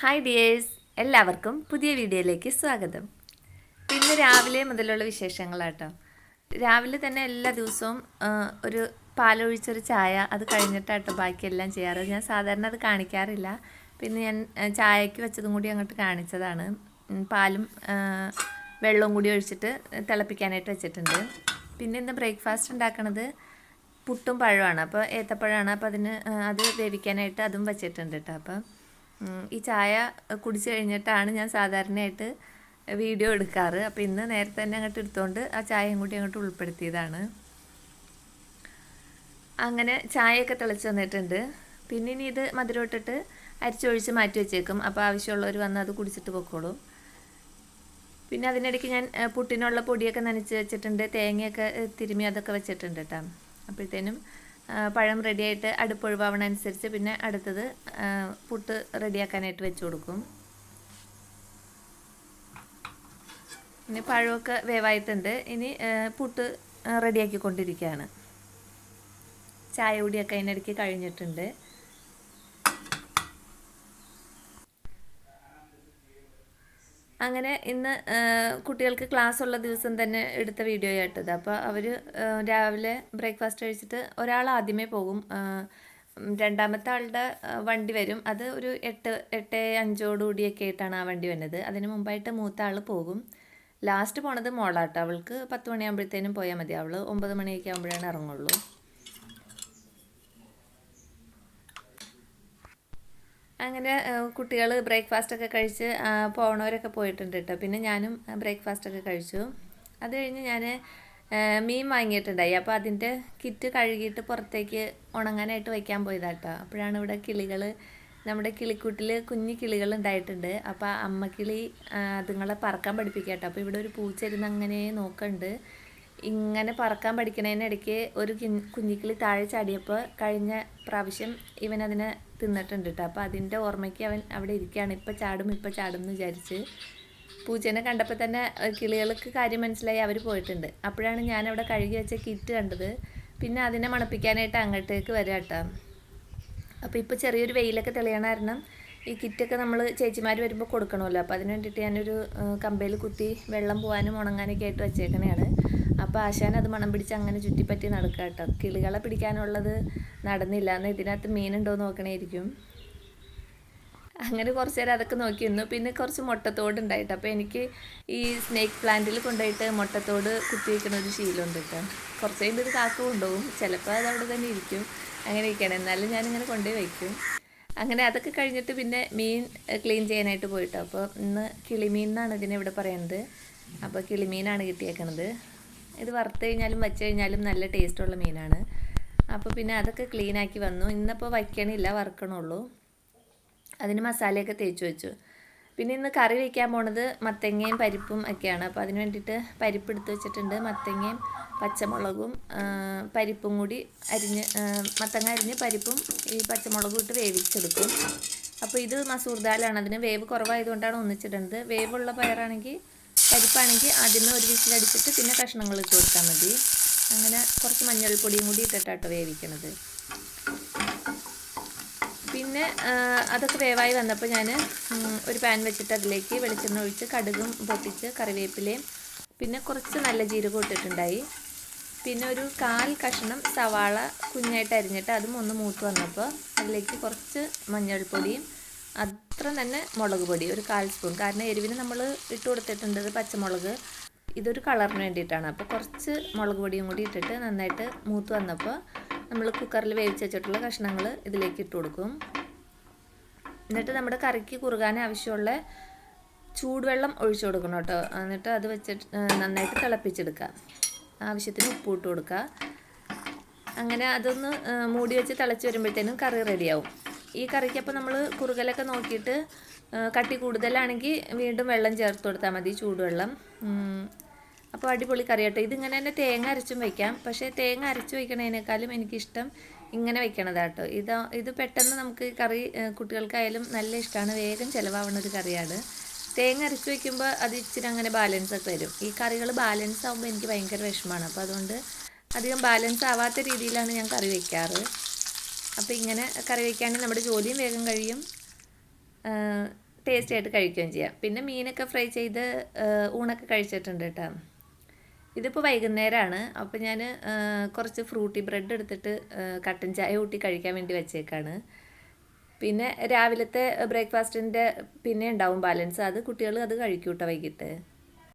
Hi dears, എല്ലാവർക്കും പുതിയ വീഡിയോയിലേക്ക് സ്വാഗതം. ഇന്ന് രാവിലെ മുതലുള്ള വിശേഷങ്ങളാട്ടോ. രാവിലെ തന്നെ എല്ലാ ദിവസവും ഒരു പാലൊഴിച്ചൊരു ചായ, അത് കഴിഞ്ഞിട്ടാട്ടോ ബാക്കിയെല്ലാം ചെയ്യാറ്. ഞാൻ സാധാരണ അത് കാണിക്കാറില്ല. പിന്നെ ഞാൻ ചായക്ക് വെച്ചതും കൂടി അങ്ങോട്ട് കാണിച്ചതാണ്. പാലും വെള്ളവും കൂടി ഒഴിച്ചിട്ട് തിളപ്പിക്കാനായിട്ട് വെച്ചിട്ടുണ്ട്. പിന്നെ ഇന്ന് ബ്രേക്ക്ഫാസ്റ്റ് ഉണ്ടാക്കണത് പുട്ടും പഴമാണ്. അപ്പോൾ ഏത്തപ്പഴമാണ്. അപ്പോൾ അത് വേവിക്കാനായിട്ട് അതും വെച്ചിട്ടുണ്ട് കേട്ടോ. അപ്പം ഈ ചായ കുടിച്ച് കഴിഞ്ഞിട്ടാണ് ഞാൻ സാധാരണയായിട്ട് വീഡിയോ എടുക്കാറ്. അപ്പോൾ ഇന്ന് നേരത്തെ തന്നെ അങ്ങോട്ട് എടുത്തുകൊണ്ട് ആ ചായയും കൂടി അങ്ങോട്ട് ഉൾപ്പെടുത്തിയതാണ്. അങ്ങനെ ചായയൊക്കെ തിളച്ച് വന്നിട്ടുണ്ട്. പിന്നെ ഇനി ഇത് മധുരം ഇട്ടിട്ട് അരിച്ചൊഴിച്ച് മാറ്റി വെച്ചേക്കും. അപ്പോൾ ആവശ്യമുള്ളവർ വന്ന് അത് കുടിച്ചിട്ട് പൊക്കോളും. പിന്നെ അതിനിടയ്ക്ക് ഞാൻ പുട്ടിനുള്ള പൊടിയൊക്കെ നനച്ച് വെച്ചിട്ടുണ്ട്. തേങ്ങയൊക്കെ തിരുമ്മി അതൊക്കെ വെച്ചിട്ടുണ്ട് കേട്ടോ. അപ്പോഴത്തേനും പഴം റെഡിയായിട്ട് അടുപ്പ് ഒഴിവാവണ അനുസരിച്ച് പിന്നെ അടുത്തത് പുട്ട് റെഡിയാക്കാനായിട്ട് വെച്ച് കൊടുക്കും. ഇനി പഴമൊക്കെ വേവായിട്ടുണ്ട്. ഇനി പുട്ട് റെഡിയാക്കിക്കൊണ്ടിരിക്കുകയാണ്. ചായ കൂടിയൊക്കെ അതിനിടയ്ക്ക് കഴിഞ്ഞിട്ടുണ്ട്. അങ്ങനെ ഇന്ന് കുട്ടികൾക്ക് ക്ലാസ് ഉള്ള ദിവസം തന്നെ എടുത്ത വീഡിയോ ആയിട്ടത്. അപ്പോൾ അവർ രാവിലെ ബ്രേക്ക്ഫാസ്റ്റ് കഴിച്ചിട്ട് ഒരാൾ ആദ്യമേ പോകും. രണ്ടാമത്തെ ആളുടെ വണ്ടി വരും. അത് ഒരു 8:05 ആയിട്ടാണ് ആ വണ്ടി വന്നത്. അതിന് മുമ്പായിട്ട് മൂത്ത ആൾ പോകും. ലാസ്റ്റ് പോണത് മോളാട്ടോ. അവൾക്ക് 10 മണിയാകുമ്പോഴത്തേനും പോയാൽ മതി. അവൾ 9 മണിയൊക്കെ ആകുമ്പോഴാണ് ഇറങ്ങുള്ളൂ. അങ്ങനെ കുട്ടികൾ ബ്രേക്ക്ഫാസ്റ്റൊക്കെ കഴിച്ച് പോകണവരൊക്കെ പോയിട്ടുണ്ട് കേട്ടോ. പിന്നെ ഞാനും ബ്രേക്ക്ഫാസ്റ്റൊക്കെ കഴിച്ചു. അത് കഴിഞ്ഞ് ഞാൻ മീൻ വാങ്ങിയിട്ടുണ്ടായി. അപ്പോൾ അതിൻ്റെ കിറ്റ് കഴുകിയിട്ട് പുറത്തേക്ക് ഉണങ്ങാനായിട്ട് വയ്ക്കാൻ പോയതാട്ടോ. അപ്പോഴാണ് ഇവിടെ കിളികൾ, നമ്മുടെ കിളിക്കൂട്ടിൽ കുഞ്ഞു കിളികൾ ഉണ്ടായിട്ടുണ്ട്. അപ്പോൾ അമ്മക്കിളി അതുങ്ങളെ പറക്കാൻ പഠിപ്പിക്കുക കേട്ടോ. അപ്പോൾ ഇവിടെ ഒരു പൂച്ച ഇരുന്ന് അങ്ങനെ നോക്കുന്നുണ്ട്. ഇങ്ങനെ പറക്കാൻ പഠിക്കണതിനിടയ്ക്ക് ഒരു കുഞ്ഞിക്കിളി താഴെ ചാടിയപ്പോൾ കഴിഞ്ഞ പ്രാവശ്യം ഇവനതിനെ തിന്നിട്ടുണ്ട് കേട്ടോ. അപ്പോൾ അതിൻ്റെ ഓർമ്മയ്ക്ക് അവൻ അവിടെ ഇരിക്കുകയാണ്. ഇപ്പം ചാടും എന്ന് വിചാരിച്ച്. പൂച്ചേനെ കണ്ടപ്പോൾ തന്നെ കിളികൾക്ക് കാര്യം മനസ്സിലായി, അവർ പോയിട്ടുണ്ട്. അപ്പോഴാണ് ഞാനവിടെ കഴുകി വെച്ച കിറ്റ് കണ്ടത്. പിന്നെ അതിനെ മണപ്പിക്കാനായിട്ട് അങ്ങോട്ടേക്ക് വരാം കേട്ടോ. അപ്പോൾ ഇപ്പോൾ ചെറിയൊരു വെയിലൊക്കെ തെളിയണ കാരണം ഈ കിറ്റൊക്കെ നമ്മൾ ചേച്ചിമാർ വരുമ്പോൾ കൊടുക്കണമല്ലോ. അപ്പോൾ അതിന് വേണ്ടിയിട്ട് ഞാനൊരു കമ്പയിൽ കുത്തി വെള്ളം പോകാനും ഉണങ്ങാനൊക്കെ ആയിട്ട് വെച്ചേക്കണതാണ്. അപ്പോൾ ആശാൻ അത് മണം പിടിച്ച് അങ്ങനെ ചുറ്റിപ്പറ്റി നടക്കുക കേട്ടോ. കിളികളെ പിടിക്കാനുള്ളത് നടന്നില്ല. എന്നാൽ ഇതിനകത്ത് മീനുണ്ടോ എന്ന് നോക്കണേയിരിക്കും. അങ്ങനെ കുറച്ച് നേരം അതൊക്കെ നോക്കി നിന്നു. പിന്നെ കുറച്ച് മുട്ടത്തോട് ഉണ്ടായിട്ട്, അപ്പോൾ എനിക്ക് ഈ സ്നേക്ക് പ്ലാന്റിൽ കൊണ്ടുപോയിട്ട് മുട്ടത്തോട് കുത്തി വയ്ക്കണ ഒരു ശീലമുണ്ട് കേട്ടോ. കുറച്ച് കഴിയുമ്പോൾ ഇത് കാക്ക കൊണ്ടുപോകും. ചിലപ്പോൾ അത് അവിടെ തന്നെ ഇരിക്കും. അങ്ങനെ ഇരിക്കണം. എന്നാലും ഞാനിങ്ങനെ കൊണ്ടുപോയി വയ്ക്കും. അങ്ങനെ അതൊക്കെ കഴിഞ്ഞിട്ട് പിന്നെ മീൻ ക്ലീൻ ചെയ്യാനായിട്ട് പോയിട്ടോ. അപ്പോൾ ഇന്ന് കിളിമീൻ എന്നാണ് ഇതിനെ ഇവിടെ പറയുന്നത്. അപ്പോൾ കിളിമീനാണ് കിട്ടിയേക്കണത്. ഇത് വറുത്ത് കഴിഞ്ഞാലും വെച്ച് കഴിഞ്ഞാലും നല്ല ടേസ്റ്റുള്ള മീനാണ്. അപ്പോൾ പിന്നെ അതൊക്കെ ക്ലീനാക്കി വന്നു. ഇന്നിപ്പോൾ വയ്ക്കണില്ല, വറുക്കണുള്ളൂ. അതിന് മസാലയൊക്കെ തേച്ച് വെച്ചു. പിന്നെ ഇന്ന് കറി വയ്ക്കാൻ പോണത് മത്തങ്ങയും പരിപ്പും ഒക്കെയാണ്. അപ്പോൾ അതിന് വേണ്ടിയിട്ട് പരിപ്പ് എടുത്ത് വെച്ചിട്ടുണ്ട്. മത്തങ്ങയും പച്ചമുളകും പരിപ്പും കൂടി അരിഞ്ഞ്, മത്തങ്ങ അരിഞ്ഞ് പരിപ്പും ഈ പച്ചമുളകും ഇട്ട് വേവിച്ചെടുക്കും. അപ്പോൾ ഇത് മസൂർ ദാലാണ്. അതിന് വേവ് കുറവായതുകൊണ്ടാണ് ഒന്നിച്ചിടുന്നത്. വേവുള്ള പരിപ്പാണെങ്കിൽ ആദ്യമേ ഒരു വിസിലടിച്ചിട്ട് പിന്നെ കഷ്ണങ്ങൾ ഇട്ട് കൊടുത്താൽ മതി. അങ്ങനെ കുറച്ച് മഞ്ഞൾപ്പൊടിയും കൂടി ഇട്ടിട്ടാട്ടോ വേവിക്കണത്. പിന്നെ അതൊക്കെ വേവായി വന്നപ്പോൾ ഞാൻ ഒരു പാൻ വെച്ചിട്ട് അതിലേക്ക് വെളിച്ചെണ്ണ ഒഴിച്ച് കടുകും പൊട്ടിച്ച് കറിവേപ്പിലയും പിന്നെ കുറച്ച് നല്ല ജീരകം ഇട്ടിട്ടുണ്ടായി. പിന്നെ ഒരു 1/4 കഷ്ണം സവാള കുഞ്ഞായിട്ട് അരിഞ്ഞിട്ട് അതും ഒന്ന് മൂത്ത് വന്നപ്പോൾ അതിലേക്ക് കുറച്ച് മഞ്ഞൾപ്പൊടിയും അത്ര തന്നെ മുളക് പൊടി ഒരു 1/4 സ്പൂൺ. കാരണം എരിവിന് നമ്മൾ ഇട്ട് കൊടുത്തിട്ടുണ്ട് പച്ചമുളക്. ഇതൊരു കളറിന് വേണ്ടിയിട്ടാണ്. അപ്പോൾ കുറച്ച് മുളക് പൊടിയും കൂടി ഇട്ടിട്ട് നന്നായിട്ട് മൂത്ത് വന്നപ്പോൾ നമ്മൾ കുക്കറിൽ വേവിച്ച് വെച്ചിട്ടുള്ള കഷ്ണങ്ങൾ ഇതിലേക്ക് ഇട്ട് കൊടുക്കും. എന്നിട്ട് നമ്മുടെ കറിക്ക് കുറുകാൻ ആവശ്യമുള്ള ചൂടുവെള്ളം ഒഴിച്ചു കൊടുക്കണം കേട്ടോ. എന്നിട്ട് അത് വെച്ചിട്ട് നന്നായിട്ട് തിളപ്പിച്ചെടുക്കുക. ആവശ്യത്തിന് ഉപ്പ് ഇട്ട് കൊടുക്കുക. അങ്ങനെ അതൊന്ന് മൂടി വെച്ച് തിളച്ച് വരുമ്പോഴത്തേനും കറി റെഡിയാവും. ഈ കറിക്ക് അപ്പോൾ നമ്മൾ കുറുകലൊക്കെ നോക്കിയിട്ട് കട്ടി കൂടുതലാണെങ്കിൽ വീണ്ടും വെള്ളം ചേർത്ത് കൊടുത്താൽ മതി, ചൂടുവെള്ളം. അപ്പോൾ അടിപൊളി കറി കേട്ടോ. ഇതിങ്ങനെ തന്നെ തേങ്ങ അരച്ചും വയ്ക്കാം. പക്ഷേ തേങ്ങ അരച്ച് വയ്ക്കണതിനേക്കാളും എനിക്കിഷ്ടം ഇങ്ങനെ വയ്ക്കണതാട്ടോ. ഇത് പെട്ടെന്ന് നമുക്ക് കറി കുട്ടികൾക്കായാലും നല്ല ഇഷ്ടമാണ്. വേഗം ചിലവാവുന്നൊരു കറിയാണ്. തേങ്ങ അരച്ച് വയ്ക്കുമ്പോൾ അത് ഇച്ചിരി അങ്ങനെ ബാലൻസൊക്കെ വരും. ഈ കറികൾ ബാലൻസ് ആകുമ്പോൾ എനിക്ക് ഭയങ്കര വിഷമമാണ്. അപ്പോൾ അതുകൊണ്ട് അധികം ബാലൻസ് ആവാത്ത രീതിയിലാണ് ഞാൻ കറി വയ്ക്കാറ്. അപ്പോൾ ഇങ്ങനെ കറി വയ്ക്കുകയാണെങ്കിൽ നമ്മുടെ ജോലിയും വേഗം കഴിയും. ടേസ്റ്റി ആയിട്ട് കഴിക്കുകയും ചെയ്യാം. പിന്നെ മീനൊക്കെ ഫ്രൈ ചെയ്ത് ഊണൊക്കെ കഴിച്ചിട്ടുണ്ട് കേട്ടോ. ഇതിപ്പോൾ വൈകുന്നേരമാണ്. അപ്പോൾ ഞാൻ കുറച്ച് ഫ്രൂട്ടി ബ്രെഡ് എടുത്തിട്ട് കട്ടൻ ചായ കൂട്ടി കഴിക്കാൻ വേണ്ടി വെച്ചേക്കാണ്. പിന്നെ രാവിലത്തെ ബ്രേക്ക്ഫാസ്റ്റിൻ്റെ പിന്നെ ഉണ്ടാവും ബാലൻസ്, അത് കുട്ടികൾ അത് കഴിക്കും കേട്ടോ വൈകിട്ട്.